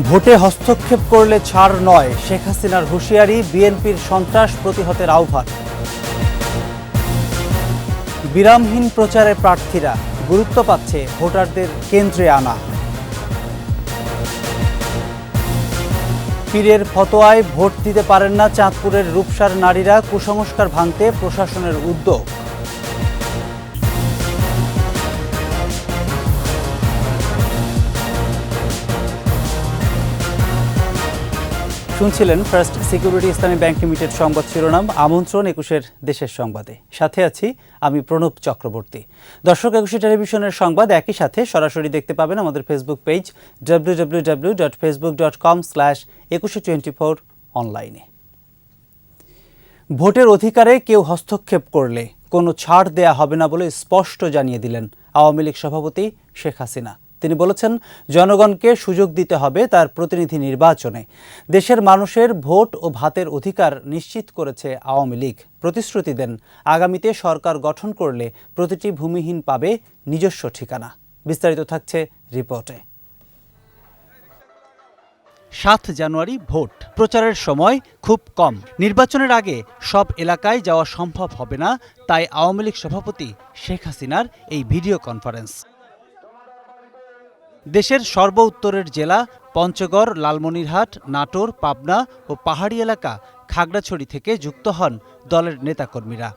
ভোটে হস্তক্ষেপ করলে ছাড় নয়, শেখ হাসিনার হুঁশিয়ারি, বিএনপির সন্ত্রাস প্রতিহতের আহ্বান। বিরামহীন প্রচারে প্রার্থীরা, গুরুত্ব পাচ্ছে ভোটারদের কেন্দ্রে আনা। পীরের ফতোয়ায় ভোট দিতে পারেন না চাঁদপুরের রূপসার নারীরা, কুসংস্কার ভাঙতে প্রশাসনের উদ্যোগ। শুনছিলেন ফার্স্ট সিকিউরিটি ইসলামী ব্যাংক লিমিটেড সংবাদ শিরোনাম। আমন্ত্রণ ২১-এর দেশের সংবাদে, সাথে আছি আমি প্রণব চক্রবর্তী। দর্শক, ২১ টেলিভিশনের সংবাদ একই সাথে সরাসরি দেখতে পাবেন আমাদের ফেসবুক পেজ www.facebook.com/2124 অনলাইনে। ভোটের অধিকারে কেউ হস্তক্ষেপ করলে কোনো ছাড় দেয়া হবে না বলে স্পষ্ট জানিয়ে দিলেন আওয়ামী লীগ সভাপতি শেখ হাসিনা। তিনি বলেছেন, জনগণকে সুযোগ দিতে হবে তার প্রতিনিধি নির্বাচনে। দেশের মানুষের ভোট ও ভাতের অধিকার নিশ্চিত করেছে আওয়ামী লীগ। প্রতিশ্রুতি দেন, আগামীতে সরকার গঠন করলে প্রতিটি ভূমিহীন পাবে নিজস্ব ঠিকানা। বিস্তারিত থাকছে রিপোর্টে। ৭ জানুয়ারি ভোট। প্রচারের সময় খুব কম। নির্বাচনের আগে সব এলাকায় যাওয়া সম্ভব হবে না, তাই আওয়ামী লীগ সভাপতি শেখ হাসিনার এই ভিডিও কনফারেন্স। দেশের সর্ব উত্তরের জেলা পঞ্চগড়, লালমনিরহাট, নাটোর, পাবনা ও পাহাড়ি এলাকা খাগড়াছড়ি থেকে যুক্ত হন দলের নেতাকর্মীরা।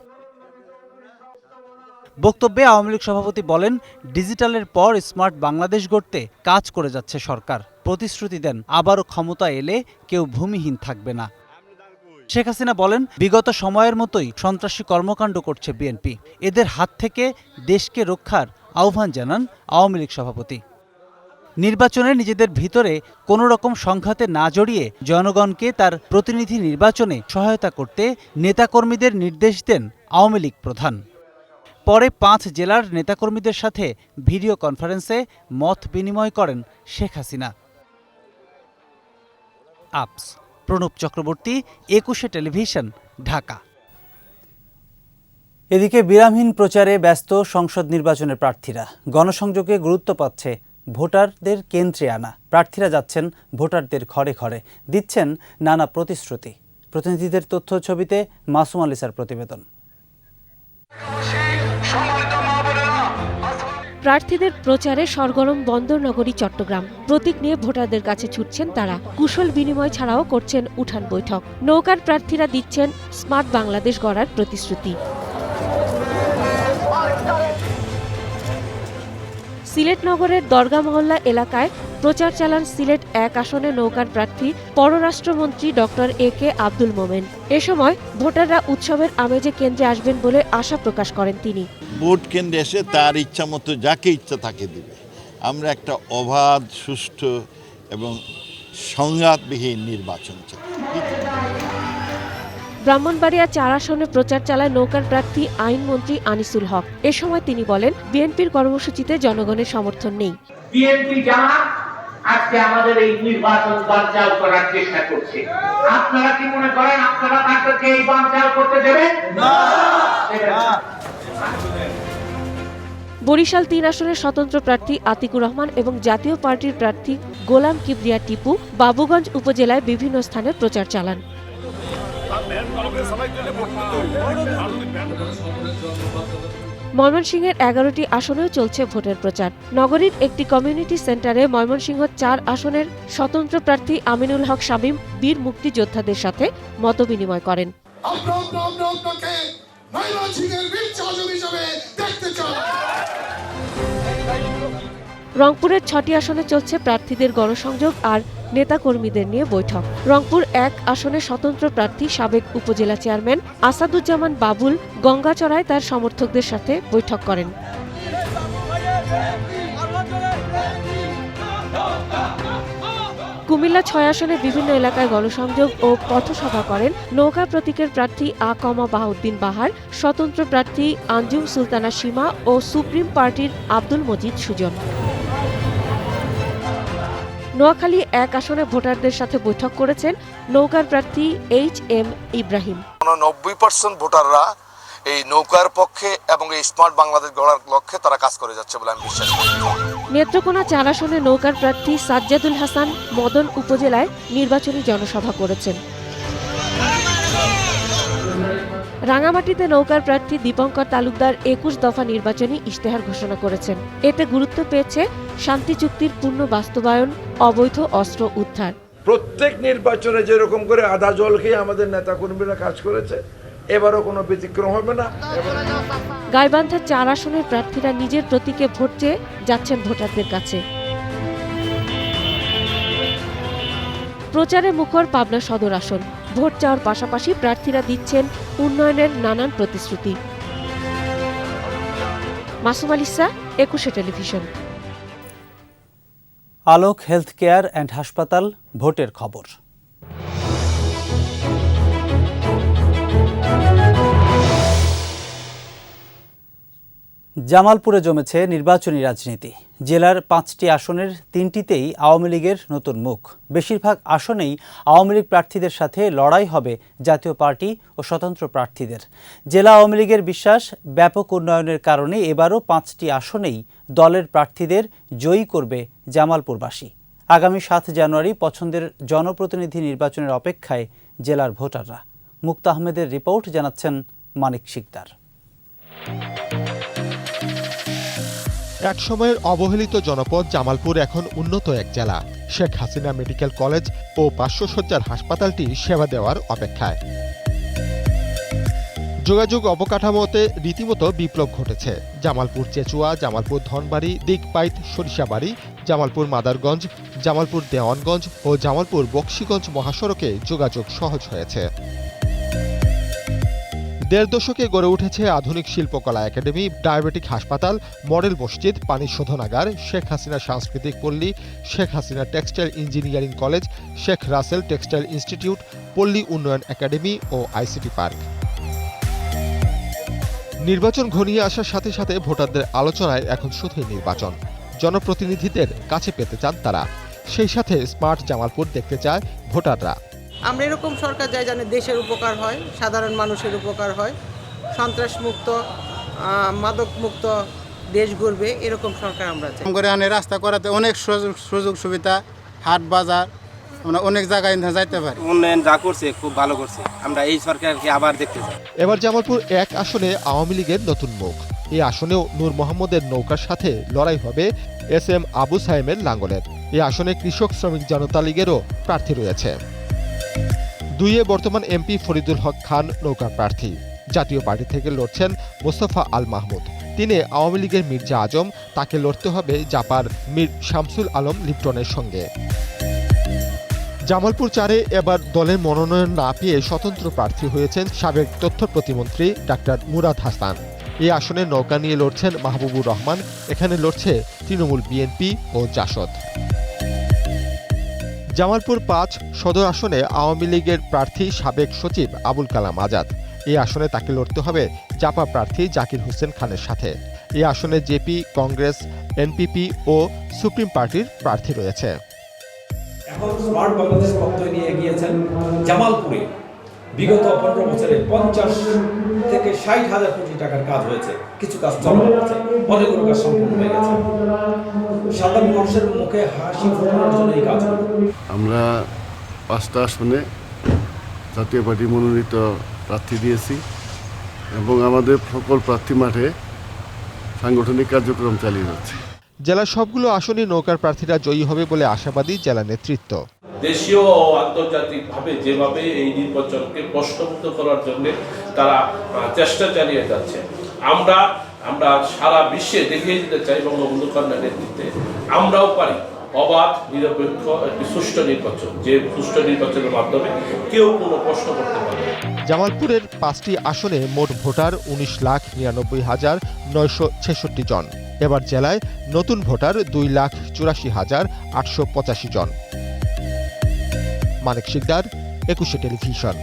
বক্তব্যে আওয়ামী লীগ সভাপতি বলেন, ডিজিটালের পর স্মার্ট বাংলাদেশ গড়তে কাজ করে যাচ্ছে সরকার। প্রতিশ্রুতি দেন, আবারও ক্ষমতা এলে কেউ ভূমিহীন থাকবে না। শেখ হাসিনা বলেন, বিগত সময়ের মতোই সন্ত্রাসী কর্মকাণ্ড করছে বিএনপি। এদের হাত থেকে দেশকে রক্ষার আহ্বান জানান আওয়ামী লীগ সভাপতি। নির্বাচনে নিজেদের ভিতরে কোনো রকম সংঘাতে না জড়িয়ে জনগণকে তার প্রতিনিধি নির্বাচনে সহায়তা করতে নেতাকর্মীদের নির্দেশ দেন আওয়ামী লীগ প্রধান। পরে ৫ জেলার নেতাকর্মীদের সাথে ভিডিও কনফারেন্সে মত বিনিময় করেন শেখ হাসিনা। আপস, প্রণব চক্রবর্তী, ২১ টেলিভিশন, ঢাকা। এদিকে বিরামহীন প্রচারে ব্যস্ত সংসদ নির্বাচনের প্রার্থীরা। গণসংযোগে গুরুত্ব পাচ্ছে ভোটারদের কেন্দ্রে আনা। প্রার্থীরা যাচ্ছেন ভোটারদের ঘরে ঘরে, দিচ্ছেন নানা প্রতিশ্রুতি। প্রতিনিধিদের তথ্য ছবিতে মাসুম আলিসার প্রতিবেদন। প্রার্থীদের প্রচারে সরগরম বন্দরনগরী চট্টগ্রাম। প্রতীক নিয়ে ভোটারদের কাছে ছুটছেন তারা। কুশল বিনিময় ছাড়াও করছেন উঠান বৈঠক। নৌকার প্রার্থীরা দিচ্ছেন স্মার্ট বাংলাদেশ গড়ার প্রতিশ্রুতি। সিলেট নগরের দরগা মহল্লা এলাকায় প্রচার চালান সিলেট ১ আসনে নৌকার প্রার্থী পররাষ্ট্রমন্ত্রী ডক্টর আব্দুল মোমেন। এ সময় ভোটাররা উৎসবের আমেজে কেন্দ্রে আসবেন বলে আশা প্রকাশ করেন তিনি। ভোট কেন্দ্রে এসে তার ইচ্ছা মতো যাকে ইচ্ছা তাকে দিবে। আমরা একটা অবাধ, সুষ্ঠু এবং সংঘাতবিহীন নির্বাচন চাই। ব্রাহ্মণবাড়িয়া ৪ আসনে প্রচার চালায় নৌকার প্রার্থী আইনমন্ত্রী আনিসুল হক। এ সময় তিনি বলেন, বিএনপির কর্মসূচিতে জনগণের সমর্থন নেই। বিএনপি যারা আজকে আমাদের এই নির্বাচন বানচাল করার চেষ্টা করছে, আপনারা কি মনে করেন আপনারা তাদেরকে এই বানচাল করতে দেবেন? না। বরিশাল ৩ আসনের স্বতন্ত্র প্রার্থী আতিকুর রহমান এবং জাতীয় পার্টির প্রার্থী গোলাম কিবরিয়া টিপু বাবুগঞ্জ উপজেলায় বিভিন্ন স্থানে প্রচার চালান। ময়মনসিংহের ১১টি আসনেও চলছে ভোটের প্রচার। নগরীর একটি কমিউনিটি সেন্টারে ময়মনসিংহ ৪ আসনের স্বতন্ত্র প্রার্থী আমিনুল হক শামীম বীর মুক্তিযোদ্ধাদের সাথে মতবিনিময় করেন। রংপুরের ৬টি আসনে চলছে প্রার্থীদের গণসংযোগ আর নেতাকর্মীদের নিয়ে বৈঠক। রংপুর ১ আসনে স্বতন্ত্র প্রার্থী সাবেক উপজেলা চেয়ারম্যান আসাদুজ্জামান বাবুল গঙ্গাচড়ায় তার সমর্থকদের সাথে বৈঠক করেন। কুমিল্লা ৬ আসনে বিভিন্ন এলাকায় গণসংযোগ ও পথসভা করেন নৌকা প্রতীকের প্রার্থী বাহাউদ্দিন বাহার, স্বতন্ত্র প্রার্থী আঞ্জুম সুলতানা সীমা ও সুপ্রিম পার্টির আব্দুল মজিদ সুজন। নোয়াখালী ১ আসনে ভোটারদের সাথে বৈঠক করেছেন নৌকার প্রার্থী HM ইব্রাহিম। 90% ভোটাররা এই নৌকার পক্ষে এবং এই স্মার্ট বাংলাদেশ গড়ার লক্ষ্যে তারা কাজ করে যাচ্ছে বলে আমি বিশ্বাস করি। নেত্রকোনা ৪ আসনে নৌকার প্রার্থী সাজ্জাদুল হাসান মদন উপজেলায় নির্বাচনী জনসভা করেছেন। রাঙামাটিতে নৌকার প্রার্থী দীপঙ্কর তালুকদার ২১ দফা নির্বাচনী ইশতেহার ঘোষণা করেছেন। এতে গুরুত্ব পেয়েছে শান্তি চুক্তির পূর্ণ বাস্তবায়ন, অবৈধ অস্ত্র উদ্ধার। প্রত্যেক নির্বাচনে যেরকম করে আদা জল খেয়ে আমাদের নেতাকর্মীরা কাজ করেছে, এবারও কোনো ব্যতিক্রম হবে না। গাইবান্ধা ৪ আসনের প্রার্থীরা নিজের প্রতীকে ভোট চেয়ে যাচ্ছেন ভোটারদের কাছে। প্রচারে মুখর পাবনা সদর আসন। ভোট চাওয়ার পাশাপাশি প্রার্থীরা দিচ্ছেন উন্নয়নের নানান প্রতিশ্রুতি। Masum আলিসা, ২১ television. Alok health care and হাসপাতাল ভোটের খবর। জামালপুরে জমেছে নির্বাচনী রাজনীতি। জেলার ৫টি আসনের ৩টিতেই আওয়ামী লীগের নতুন মুখ। বেশিরভাগ আসনেই আওয়ামী লীগ প্রার্থীদের সাথে লড়াই হবে জাতীয় পার্টি ও স্বতন্ত্র প্রার্থীদের। জেলা আওয়ামী লীগের বিশ্বাস, ব্যাপক উন্নয়নের কারণে এবারও ৫টি আসনেই দলের প্রার্থীদের জয়ী করবে জামালপুরবাসী। আগামী ৭ জানুয়ারি পছন্দের জনপ্রতিনিধি নির্বাচনের অপেক্ষায় জেলার ভোটাররা। মুক্তা আহমেদের রিপোর্ট, জানাচ্ছেন মানিক শিকদার। এক সময়ের অবহেলিত জনপদ জামালপুর এখন উন্নত এক জেলা। শেখ হাসিনা মেডিকেল কলেজ ও ৫০০ শয্যার হাসপাতালটি সেবা দেওয়ার অপেক্ষায়। যোগাযোগ অবকাঠামোতে রীতিমতো বিপ্লব ঘটেছে। জামালপুর চেচুয়া, জামালপুর ধনবাড়ি, দিকপাইত, সরিষাবাড়ি, জামালপুর মাদারগঞ্জ, জামালপুর দেওয়ানগঞ্জ ও জামালপুর বক্সিগঞ্জ মহাসড়কে যোগাযোগ সহজ হয়েছে। ১.৫ দশকে গড়ে উঠেছে আধুনিক শিল্পকলা একাডেমি, ডায়াবেটিক হাসপাতাল, মডেল মসজিদ, পানি শোধনাগার, শেখ হাসিনা সাংস্কৃতিক পল্লী, Sheikh Hasina textile engineering college, Sheikh Russel textile institute, পল্লী উন্নয়ন একাডেমি ও আইসিটি পার্ক। নির্বাচন ঘনিয়ে আসার সাথে সাথে ভোটারদের আলোচনায় এখন শুধুই নির্বাচন। জনপ্রতিনিধিদের কাছে পেতে চান তারা। সেই সাথে স্মার্ট জামালপুর দেখতে চায় ভোটাররা। আমরা এরকম সরকার চাই যেন দেশের উপকার হয়, সাধারণ মানুষের উপকার হয়, সন্ত্রাসমুক্ত, মাদকমুক্ত দেশ গড়বে, এরকম সরকার আমরা চাই। রাস্তা করাতে অনেক সুযোগ সুবিধা, হাট বাজার, আমরা অনেক জায়গায় যাইতে পারি। উন্নয়ন যা করছে খুব ভালো করছে, আমরা এই সরকারকে আবার দেখতে চাই। এবার জামালপুর ১ আসনে আওয়ামী লীগের নতুন মুখ। এই আসনেও নূর মোহাম্মদের নৌকার সাথে লড়াই হবে SM আবু সাইমের লাঙ্গলের। এই আসনে কৃষক শ্রমিক জনতা লীগেরও প্রার্থী রয়েছে। ২-এ বর্তমান MP ফরিদুল হক খান নৌকার প্রার্থী। জাতীয় পার্টি থেকে লড়ছেন মোস্তফা আল মাহমুদ। তিনি আওয়ামী লীগের মির্জা আজম, তাকে লড়তে হবে জাপার মীর শামসুল আলম লিপ্টনের সঙ্গে। জামালপুর ৪-এ এবার দলের মনোনয়ন না পেয়ে স্বতন্ত্র প্রার্থী হয়েছেন সাবেক তথ্য প্রতিমন্ত্রী ডাক্তার মুরাদ হাসান। এই আসনে নৌকা নিয়ে লড়ছেন মাহবুবুর রহমান। এখানে লড়ছে তৃণমূল, বিএনপি ও জাসদ। জামালপুর ৫ সদর আসনে আওয়ামী লীগের প্রার্থী সাবেক সচিব আবুল কালাম আজাদ। এই আসনে তাকে লড়তে হবে জাপা প্রার্থী জাকির হোসেন খানের সাথে। এই আসনে জেপি, কংগ্রেস, এনপিপি ও সুপ্রিম পার্টির প্রার্থী রয়েছে। এখন স্মার্ট বাংলাদেশ পথে নিয়ে গিয়েছেন জামালপুরে। বিগত 15 বছরে 50 থেকে 60,000 কোটি টাকার কাজ হয়েছে। কিছু কাজ চলমান আছে, অনেকগুলো কাজ সম্পূর্ণ হয়ে গেছে। সাধারণ মানুষের মুখে হাসি ফোটানোর জন্য এই কাজ। আমরা 5টা আসনে জাতীয় পার্টি মনোনীত প্রার্থী দিয়েছি এবং আমাদের সকল প্রার্থী মাঠে সাংগঠনিক কার্যক্রম চালিয়ে যাচ্ছে। জেলার সবগুলো আসনে নৌকার প্রার্থীরা জয়ী হবে বলে আশাবাদী জেলা নেতৃত্ব। দেশীয় ও আন্তর্জাতিকভাবে যেভাবে এই নির্বাচনকে প্রশ্নমুক্ত করার জন্য তারা চেষ্টা চালিয়ে যাচ্ছে, আমরা সারা বিশ্বে দেখিয়ে দিতে চাই বঙ্গবন্ধু কন্যার নেতৃত্বে আমরাও পারি অবাধ, নিরপেক্ষ একটি সুষ্ঠু নির্বাচন, যে সুষ্ঠু নির্বাচনের মাধ্যমে কেউ কোনো প্রশ্ন করতে পারে। জামালপুরের 5টি আসনে মোট ভোটার 19,99,966 জন। এবার জেলায় নতুন ভোটার 2,84,885 জন। মানিক শিকদার, 21 টেলিভিশন।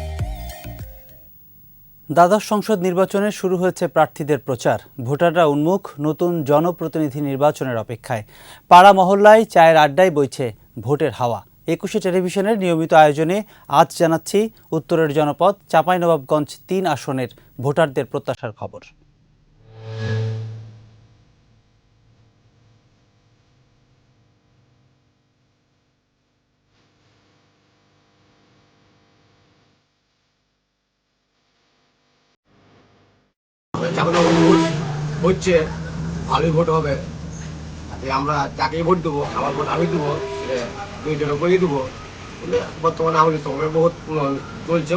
দ্বাদশ সংসদ নির্বাচনে শুরু হয়েছে প্রার্থীদের প্রচার। ভোটাররা উন্মুখ নতুন জনপ্রতিনিধি নির্বাচনের অপেক্ষায়। পাড়া মহল্লায় চায়ের আড্ডায় বইছে ভোটের হাওয়া। একুশে টেলিভিশনের নিয়মিত আয়োজনে আজ জানাচ্ছি উত্তরের জনপদ চাঁপাইনবাবগঞ্জ ৩ আসনের ভোটারদের প্রত্যাশার খবর। হচ্ছে ভালোই ভোট হবে, আমরা যাকেই ভোট দেবো, আমার ভোট আমি দেবো, দুইজনের করেই দেবো। বর্তমানে আমাদের সঙ্গে বহুত চলছে,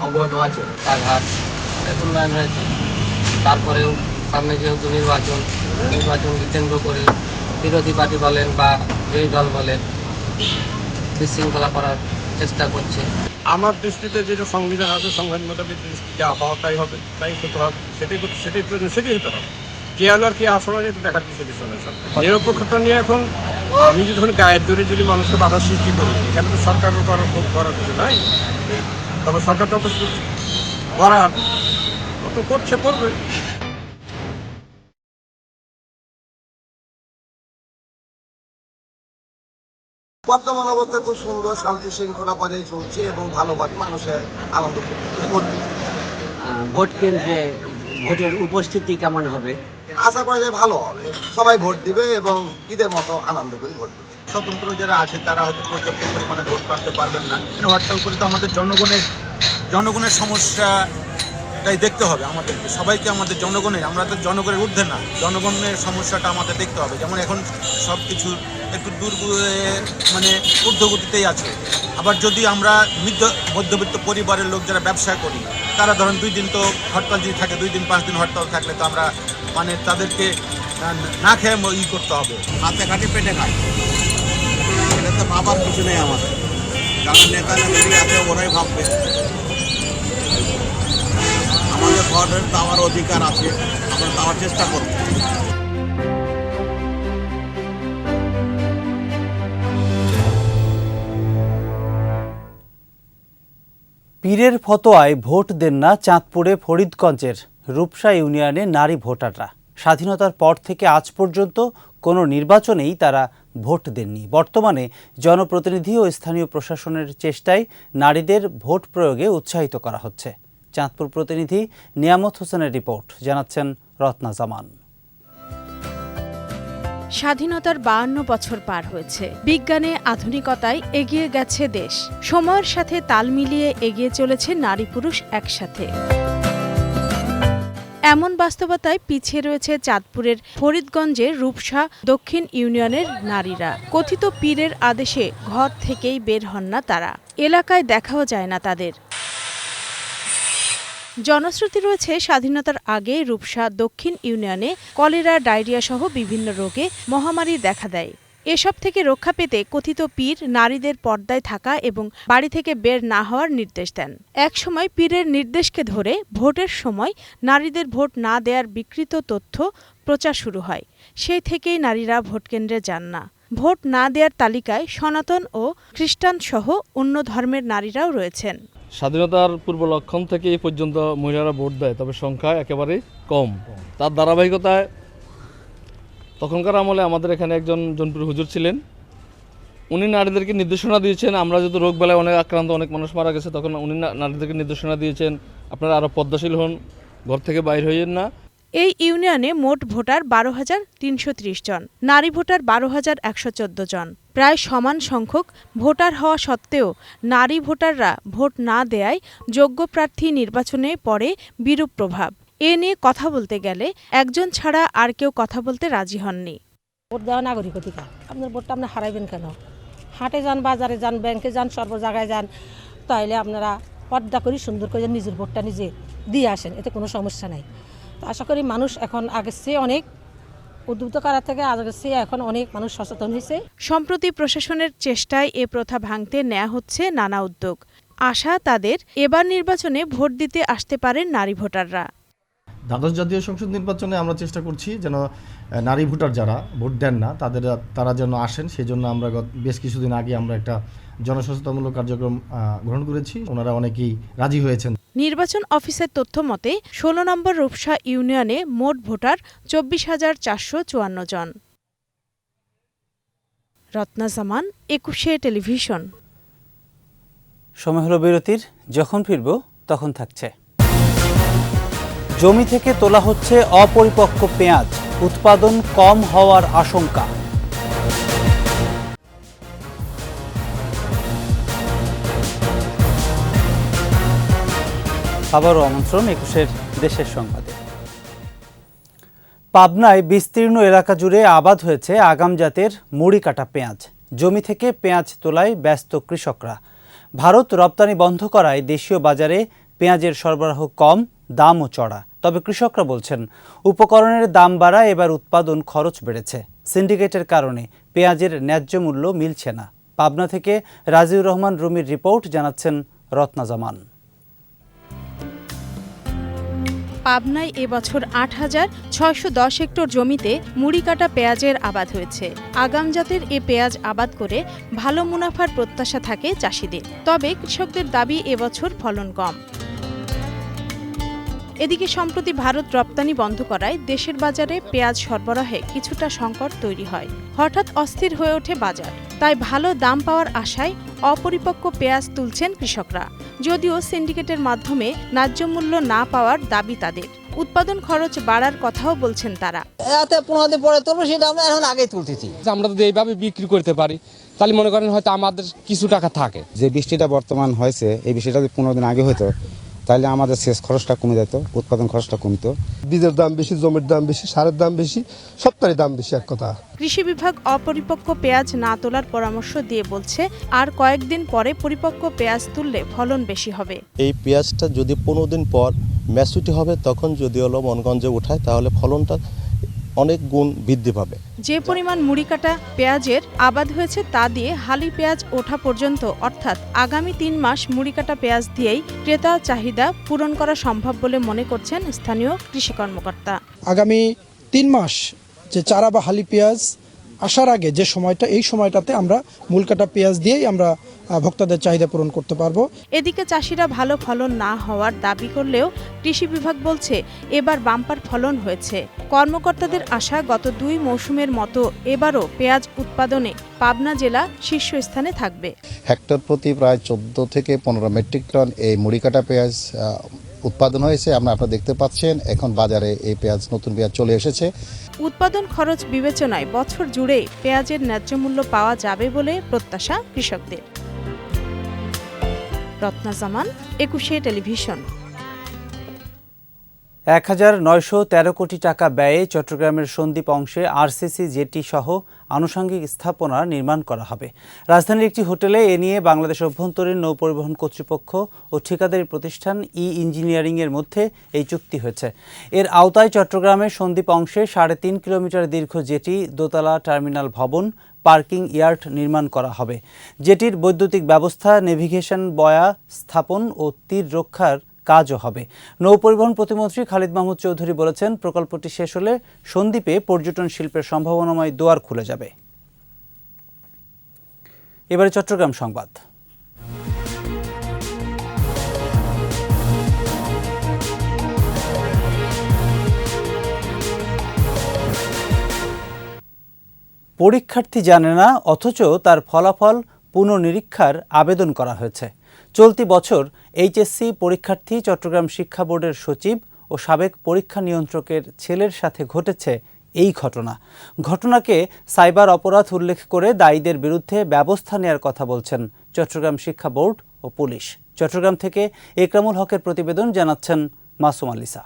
অবগত আছে। রাস্তাঘাট অনেক উন্নয়ন হয়েছে। তারপরেও সামনে যেহেতু নির্বাচনকে কেন্দ্র করে বিরোধী পার্টি বলেন বা যেই দল বলেন বিশৃঙ্খলা করার চেষ্টা করছে। আমার দৃষ্টিতে যেটা সংবিধান আছে, সংবিধান মোতাবেক যা হওয়া তাই হবে, তাই হতে হবে, সেটাই হতে হবে। কে হলো আর কে আসলে এটা দেখার কিছু বিষয় নয়। নিরপেক্ষতা নিয়ে এখন আমি যদি ধরুন গায়ের জোরে যদি মানুষকে বাধা সৃষ্টি করি, এখানে তো সরকারের করার কিছু নাই। তবে সরকার তো করার তো করছে, করবে। বর্তমান অবস্থায় খুব সুন্দর শান্তি শৃঙ্খলা বজায় চলছে এবং ভালোভাবে মানুষের আনন্দ করবে। ভোট কেন্দ্রে ভোটের উপস্থিতি কেমন হবে? আশা করা যায় ভালো হবে, সবাই ভোট দিবে এবং ঈদের মতো আনন্দ করে ভোট দিবে। স্বতন্ত্র যারা আছে তারা হয়তো পর্যাপ্ত পরিমাণে ভোট করতে পারবেন না। হরতাল করে তো আমাদের জনগণের সমস্যাটাই দেখতে হবে আমাদেরকে, সবাইকে। আমাদের আমরা তো জনগণের ঊর্ধ্বে না, জনগণের সমস্যাটা আমাদের দেখতে হবে। যেমন এখন সব কিছু একটু মানে ঊর্ধ্বগতিতেই আছে। আবার যদি আমরা মধ্যবিত্ত পরিবারের লোক যারা ব্যবসা করি, তারা ধরেন 2 দিন তো হরতাল যদি থাকে, 2 দিন 5 দিন হরতাল থাকলে তো আমরা মানে তাদেরকে না খেয়ে করতে হবে। হাতে ঘাটে পেটে খায়, এটা তো ভাবার কিছু নেই আমাদের। যারা নেতা নেত্রী আছে ওরাই ভাববে। আমাদের ভোটের দেওয়ার অধিকার আছে, আমরা দেওয়ার চেষ্টা করব। পীরের ফতোয়ায় ভোট দেন না চাঁদপুরে ফরিদগঞ্জের রূপসা ইউনিয়নে নারী ভোটাররা। স্বাধীনতার পর থেকে আজ পর্যন্ত কোনো নির্বাচনেই তারা ভোট দেননি। বর্তমানে জনপ্রতিনিধি ও স্থানীয় প্রশাসনের চেষ্টায় নারীদের ভোট প্রয়োগে উৎসাহিত করা হচ্ছে। চাঁদপুর প্রতিনিধি নিয়ামত হোসেনের রিপোর্ট, জানাচ্ছেন রত্না জামান। স্বাধীনতার 52 বছর পার হয়েছে। বিজ্ঞানে আধুনিকতায় এগিয়ে গেছে দেশ। সময়ের সাথে তাল মিলিয়ে এগিয়ে চলেছে নারী পুরুষ একসাথে। এমন বাস্তবতায় পিছিয়ে রয়েছে চাঁদপুরের ফরিদগঞ্জের রূপসা দক্ষিণ ইউনিয়নের নারীরা। কথিত পীরের আদেশে ঘর থেকেই বের হন না তারা, এলাকায় দেখাও যায় না তাদের। জনশ্রুতি রয়েছে স্বাধীনতার আগে রূপসা দক্ষিণ ইউনিয়নে কলেরা, ডায়রিয়া সহ বিভিন্ন রোগে মহামারী দেখা দেয়। এসব থেকে রক্ষা পেতে কথিত পীর নারীদের পর্দায় থাকা এবং বাড়ি থেকে বের না হওয়ার নির্দেশ দেন। একসময় পীরের নির্দেশকে ধরে ভোটের সময় নারীদের ভোট না দেওয়ার বিকৃত তথ্য প্রচার শুরু হয়। সেই থেকেই নারীরা ভোটকেন্দ্রে যান না। ভোট না দেওয়ার তালিকায় সনাতন ও খ্রিস্টান সহ অন্য ধর্মের নারীরাও রয়েছেন। স্বাধীনতার পূর্ব লক্ষণ থেকে এই পর্যন্ত মহিলারা ভোট দেয়, তবে সংখ্যা একেবারেই কম। তার ধারাবাহিকতায় তখনকার আমলে আমাদের এখানে একজন জনপ্রিয় হুজুর ছিলেন। উনি নারীদেরকে নির্দেশনা দিয়েছেন, আমরা যেহেতু রোগ বেলায় অনেক আক্রান্ত, অনেক মানুষ মারা গেছে, তখন উনি নারীদেরকে নির্দেশনা দিয়েছেন, আপনারা আরও পদ্মাশীল হন, ঘর থেকে বাইর হইয়েন না। এই ইউনিয়নে মোট ভোটার 12,330 জন, নারী ভোটার 12,114 জন। প্রায় সমান সংখ্যক ভোটার হওয়া সত্ত্বেও নারী ভোটাররা ভোট না দেয়ায় যোগ্য প্রার্থী নির্বাচনে পড়ে বিরূপ প্রভাব। এ নিয়ে কথা বলতে গেলে একজন ছাড়া আর কেউ কথা বলতে রাজি হননি। ভোট দেওয়া নাগরিক অধিকার, আপনার ভোটটা আপনি হারাইবেন কেন? হাটে যান, বাজারে যান, ব্যাংকে যান, সর্ব জায়গায় যান, তাইলে আপনারা পর্দা করে সুন্দর করে নিজের ভোটটা নিজে দিয়ে আসেন, এতে কোনো সমস্যা নাই। তো আশা করি মানুষ এখন আগের চেয়ে অনেক উদ্বুদ্ধ করা থেকে আগের চেয়ে এখন অনেক মানুষ সচেতন হয়েছে। সম্প্রতি প্রশাসনের চেষ্টায় এ প্রথা ভাঙতে নেওয়া হচ্ছে নানা উদ্যোগ। আশা তাদের এবার নির্বাচনে ভোট দিতে আসতে পারেন নারী ভোটাররা। দ্বাদশ জাতীয় সংসদ নির্বাচনে আমরা চেষ্টা করছি যেন নারী ভোটার যারা ভোট দেন না তারা যেন আসেন। সেই জন্য আমরা বেশ কিছুদিন আগে আমরা একটা জনসচেতনমূলক কার্যক্রম গ্রহণ করেছি, ওনারা অনেকেই রাজি হয়েছেন। নির্বাচন অফিসের তথ্য মতে 16 নম্বর রূপসা ইউনিয়নে মোট ভোটার 24,454 জন। রত্না জামান, একুশে টেলিভিশন। সময় হলো বিরতির, যখন ফিরব তখন থাকছে। জমি থেকে তোলা হচ্ছে অপরিপক্ক পেঁয়াজ, উৎপাদন কম হওয়ার আশঙ্কা। আবারও আমন্ত্রণ একুশের দেশের সংবাদে। পাবনায় বিস্তীর্ণ এলাকা জুড়ে আবাদ হয়েছে আগাম জাতের মুড়ি কাটা পেঁয়াজ। জমি থেকে পেঁয়াজ তোলায় ব্যস্ত কৃষকরা। ভারত রপ্তানি বন্ধ করায় দেশীয় বাজারে পেঁয়াজের সরবরাহ কম, দামও চড়া। তবে কৃষকরা বলছেন উপকরণের দাম বাড়ায় এবার উৎপাদন খরচ বেড়েছে। সিন্ডিকেটের কারণে পেঁয়াজের ন্যায্য মূল্য মিলছে না। পাবনা থেকে রাজিউর রহমান রুমির রিপোর্ট, জানাচ্ছেন রত্না জামান। পাবনায় এবছর ৮,৬১০ হেক্টর জমিতে মুড়ি কাটা পেঁয়াজের আবাদ হয়েছে। আগাম জাতের এ পেঁয়াজ আবাদ করে ভালো মুনাফার প্রত্যাশা থাকে চাষিদের। তবে কৃষকদের দাবি এবছর ফলন কম। এদিকে সম্প্রতি ভারত রপ্তানি বন্ধ করায় দেশের বাজারে পেঁয়াজ সরবরাহে কিছুটা সংকট তৈরি হয়। হঠাৎ অস্থির হয়ে ওঠে বাজার। তাই ভালো দাম পাওয়ার আশায় অপরিপক্ক পেঁয়াজ তুলছেন কৃষকরা। যদিও সিন্ডিকেটের মাধ্যমে ন্যায্য মূল্য না পাওয়ার দাবি তাদের। উৎপাদন খরচ বাড়ার কথাও বলছেন তারা। এতে 15 দিন পরে তুলবো, সেটা আমরা এখন আগেই তুলতেছি। আমরা যদি এইভাবে বিক্রি করতে পারি তাহলে মনে করেন হয়তো আমাদের কিছু টাকা থাকে। যে বৃষ্টিটা বর্তমান হয়েছে, এই বৃষ্টিটা যদি 15 দিন আগে হতো তাহলে আমাদের শেষ খরচটা কমে যেত, উৎপাদন খরচটা কমতো। বীজের দাম বেশি, জমির দাম বেশি, সারের দাম বেশি, সবটারই দাম বেশি। এক কথা, কৃষি বিভাগ অপরিপক্ক পেঁয়াজ না তোলার পরামর্শ দিয়ে বলছে আর কয়েকদিন পরে পরিপক্ক পেঁয়াজ তুললে ফলন বেশি হবে। এই পেঁয়াজটা যদি 15 দিন পর ম্যাচুরিটি হবে, তখন যদি হলো মনগঞ্জে উঠায় তাহলে ফলনটা অনেক গুণ বৃদ্ধি পাবে। যে পরিমাণ মুড়ি কাটা পেঁয়াজের আবাদ হয়েছে তা দিয়ে হালি পেঁয়াজ ওঠা পর্যন্ত, অর্থাৎ আগামী 3 মাস মুড়ি কাটা পেঁয়াজ দিয়েই ক্রেতা চাহিদা পূরণ করা সম্ভব বলে মনে করছেন স্থানীয় কৃষি কর্মকর্তা। আগামী 3 মাস যে চারা বা হালি পেঁয়াজ আসার আগে যে সময়টা, এই সময়টাতে আমরা মূল কাটা পেঁয়াজ দিয়েই আমরা ভোক্তাদের চাহিদা পূরণ করতে পারবো। এদিকে চাষিরা ভালো ফলন না হওয়ার দাবি করলেও কৃষি বিভাগ বলছে এবার বাম্পার ফলন হয়েছে। কর্মকর্তাদের আশা গত 2 মৌসুমের মতো এবারও পেঁয়াজ উৎপাদনে পাবনা জেলা শীর্ষস্থানে থাকবে। হেক্টর প্রতি প্রায় 14 থেকে 15 মেট্রিক টন এই মুড়ি কাটা পেঁয়াজ উৎপাদন হয়েছে। আপনারা দেখতে পাচ্ছেন এখন বাজারে এই পেঁয়াজ, নতুন পেঁয়াজ চলে এসেছে। উৎপাদন খরচ বিবেচনায় বছর জুড়ে পেঁয়াজের ন্যায্য মূল্য পাওয়া যাবে বলে প্রত্যাশা কৃষকদের। রত্না জামান, একুশে টেলিভিশন। ১,৯১৩ কোটি টাকা ব্যয়ে চট্টগ্রামের সন্দ্বীপ অংশে আরসিসি জেটি সহ আনুষঙ্গিক স্থাপনা নির্মাণ করা হবে। রাজধানীর একটি হোটেলে এ নিয়ে বাংলাদেশ অভ্যন্তরীণ নৌপরিবহন কর্তৃপক্ষ ও ঠিকাদারি প্রতিষ্ঠান ইঞ্জিনিয়ারিংয়ের মধ্যে এই চুক্তি হয়েছে। এর আওতায় চট্টগ্রামের সন্দ্বীপ অংশে 3.5 কিলোমিটার দীর্ঘ জেটি, দোতলা টার্মিনাল ভবন, পার্কিং ইয়ার্ড নির্মাণ করা হবে। জেটির বৈদ্যুতিক ব্যবস্থা, নেভিগেশন বয়া স্থাপন ও তীর রক্ষার কাজও হবে। নৌপরিবহন প্রতিমন্ত্রী খালিদ মাহমুদ চৌধুরী বলেছেন, প্রকল্পটি শেষ হলে সন্দ্বীপে পর্যটন শিল্পের সম্ভাবনাময় দুয়ার খুলে যাবে। এবারে চট্টগ্রাম সংবাদ। পরীক্ষার্থী জানে না, অথচ তার ফলাফল পুনর্নিরীক্ষার আবেদন করা হয়েছে। চলতি বছর এইচএসসি পরীক্ষার্থী চট্টগ্রাম শিক্ষা বোর্ডের সচিব ও সাবেক পরীক্ষা নিয়ন্ত্রকের ছেলের সাথে ঘটেছে এই ঘটনা। ঘটনাকে সাইবার অপরাধ উল্লেখ করে দায়ীদের বিরুদ্ধে ব্যবস্থা নেওয়ার কথা বলছেন চট্টগ্রাম শিক্ষা বোর্ড ও পুলিশ। চট্টগ্রাম থেকে একরামুল হকের প্রতিবেদন, জানাচ্ছেন Masum আলিসা।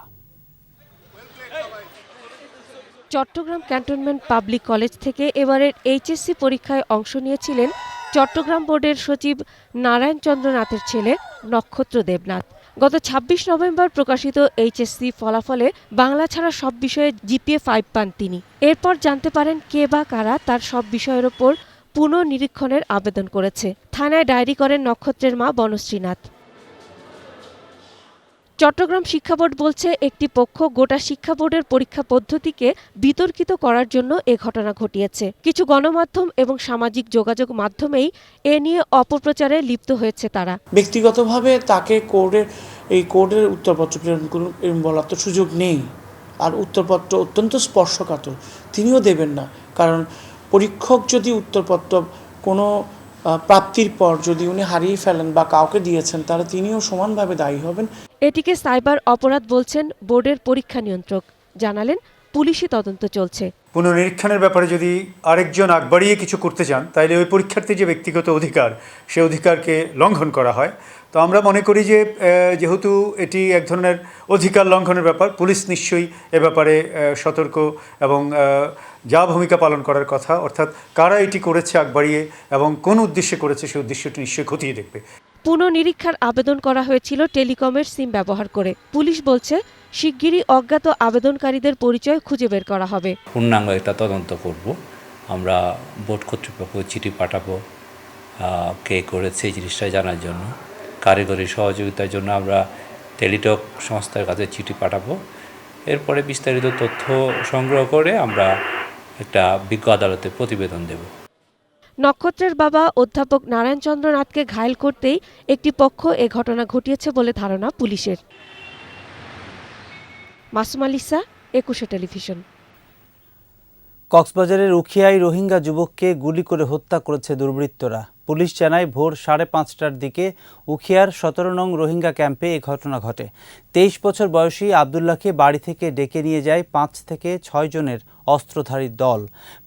Chittagong cantonment public college থেকে এবারের এইচএসসি পরীক্ষায় অংশ নিয়েছিলেন চট্টগ্রাম বোর্ডের সচিব নারায়ণ চন্দ্র নাথের ছেলে নক্ষত্র দেবনাথ। গত ২৬ নভেম্বর প্রকাশিত এইচএসসি ফলাফলে বাংলা ছাড়া সব বিষয়ে জিপিএ 5 পান তিনি। এরপর জানতে পারেন কে বা কারা তার সব বিষয়ের ওপর পুনর্নিরীক্ষণের আবেদন করেছে। থানায় ডায়েরি করেন নক্ষত্রের মা বনশ্রীনাথ। চট্টগ্রাম শিক্ষা বোর্ড বলছে, একটি পক্ষ গোটা শিক্ষা বোর্ডের পরীক্ষা পদ্ধতিকে বিতর্কিত করার জন্য এ ঘটনা ঘটিয়েছে। কিছু গণমাধ্যম এবং সামাজিক যোগাযোগ মাধ্যমেই এ নিয়ে অপপ্রচারে লিপ্ত হয়েছে তারা। ব্যক্তিগতভাবে তাকে কোর্টের উত্তরপত্র প্রেরণ করুন এরকম বলার তো সুযোগ নেই। আর উত্তরপত্র অত্যন্ত স্পর্শকাতর, তিনিও দেবেন না, কারণ পরীক্ষক যদি উত্তরপত্র কোনো প্রাপ্তির পর যদি উনি হারিয়ে ফেলেন বা কাউকে দিয়েছেন, তাহলে তিনিও সমানভাবে দায়ী হবেন। এটিকে সাইবার অপরাধ বলছেন বোর্ডের পরীক্ষা নিয়ন্ত্রক। জানালেন পুলিশি তদন্ত চলছে। পুনর্নিরীক্ষণের ব্যাপারে যদি আরেকজন আগ বাড়িয়ে কিছু করতে চান, তাহলে ওই পরীক্ষার্থীর যে ব্যক্তিগত অধিকার, সে অধিকারকে লঙ্ঘন করা হয়। তো আমরা মনে করি যে যেহেতু এটি এক ধরনের অধিকার লঙ্ঘনের ব্যাপার, পুলিশ নিশ্চয়ই এ ব্যাপারে সতর্ক এবং যা ভূমিকা পালন করার কথা, অর্থাৎ কারা এটি করেছে আগ বাড়িয়ে এবং কোন উদ্দেশ্যে করেছে, সেই উদ্দেশ্যটি নিশ্চয়ই খতিয়ে দেখবে। পুনর্নিরীক্ষার আবেদন করা হয়েছিল টেলিকমের সিম ব্যবহার করে। পুলিশ বলছে শিগগিরই অজ্ঞাত আবেদনকারীদের পরিচয় খুঁজে বের করা হবে। পূর্ণাঙ্গ একটা তদন্ত করব। আমরা বোর্ড কর্তৃপক্ষ চিঠি পাঠাবো কে করেছে এই জিনিসটা জানার জন্য। কারিগরি সহযোগিতার জন্য আমরা টেলিটক সংস্থার কাছে চিঠি পাঠাবো। এরপরে বিস্তারিত তথ্য সংগ্রহ করে আমরা একটা বিজ্ঞ আদালতে প্রতিবেদন দেব। নক্ষত্রের বাবা অধ্যাপক নারায়ণচন্দ্র নাথকে ঘায়েল করতেই একটি পক্ষ এ ঘটনা ঘটিয়েছে বলে ধারণা পুলিশের। মাসুম আলিসা, 21 টেলিভিশন। কক্সবাজারের উখিয়ায় রোহিঙ্গা যুবককে গুলি করে হত্যা করেছে দুর্বৃত্তরা। পুলিশ জানায় ভোর 5:30টার দিকে উখিয়ার 17 নং রোহিঙ্গা ক্যাম্পে এ ঘটনা ঘটে। 23 বছর বয়সী আবদুল্লাহকে বাড়ি থেকে ডেকে নিয়ে যায় 5 থেকে 6 জনের অস্ত্রধারী দল।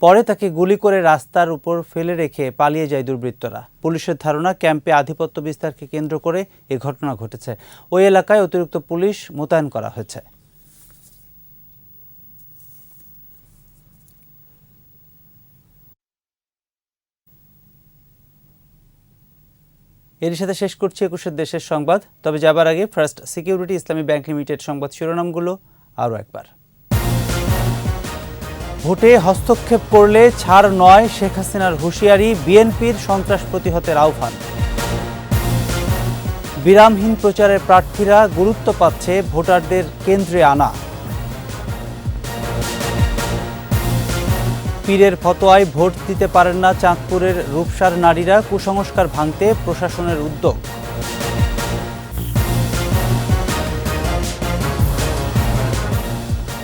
পরে তাকে গুলি করে রাস্তার উপর ফেলে রেখে পালিয়ে যায় দুর্বৃত্তরা। পুলিশের ধারণা ক্যাম্পে আধিপত্য বিস্তারকে কেন্দ্র করে এ ঘটনা ঘটেছে। ওই এলাকায় অতিরিক্ত পুলিশ মোতায়েন করা হয়েছে। এর সাথে শেষ করছি 21 দেশের সংবাদ। তবে যাবার আগে ফার্স্ট সিকিউরিটি ইসলামী ব্যাংক লিমিটেড সংবাদ শিরোনামগুলো আরও একবার। ভোটে হস্তক্ষেপ করলে ছাড় নয়, শেখ হাসিনার হুঁশিয়ারি। বিএনপির সন্ত্রাস প্রতিহতের আহ্বান। বিরামহীন প্রচারের প্রার্থীরা গুরুত্ব পাচ্ছে, ভোটারদের কেন্দ্রে আনা। পীরের ফতোয়ায় ভোট দিতে পারেন না চাঁদপুরের রূপসার নারীরা, কুসংস্কার ভাঙতে প্রশাসনের উদ্যোগ।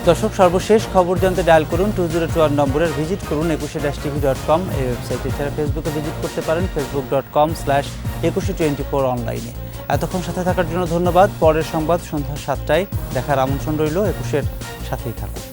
দর্শক, সর্বশেষ খবর জানতে ডায়াল করুন 2021 নম্বরের, ভিজিট করুন 21-tv.com এই ওয়েবসাইটে। এছাড়া ফেসবুকে ভিজিট করতে পারেন facebook.com/2124 অনলাইনে। এতক্ষণ সাথে থাকার জন্য ধন্যবাদ। পরের সংবাদ সন্ধ্যা 7টায় দেখার আমন্ত্রণ রইল। 21-এর সাথেই থাকুন।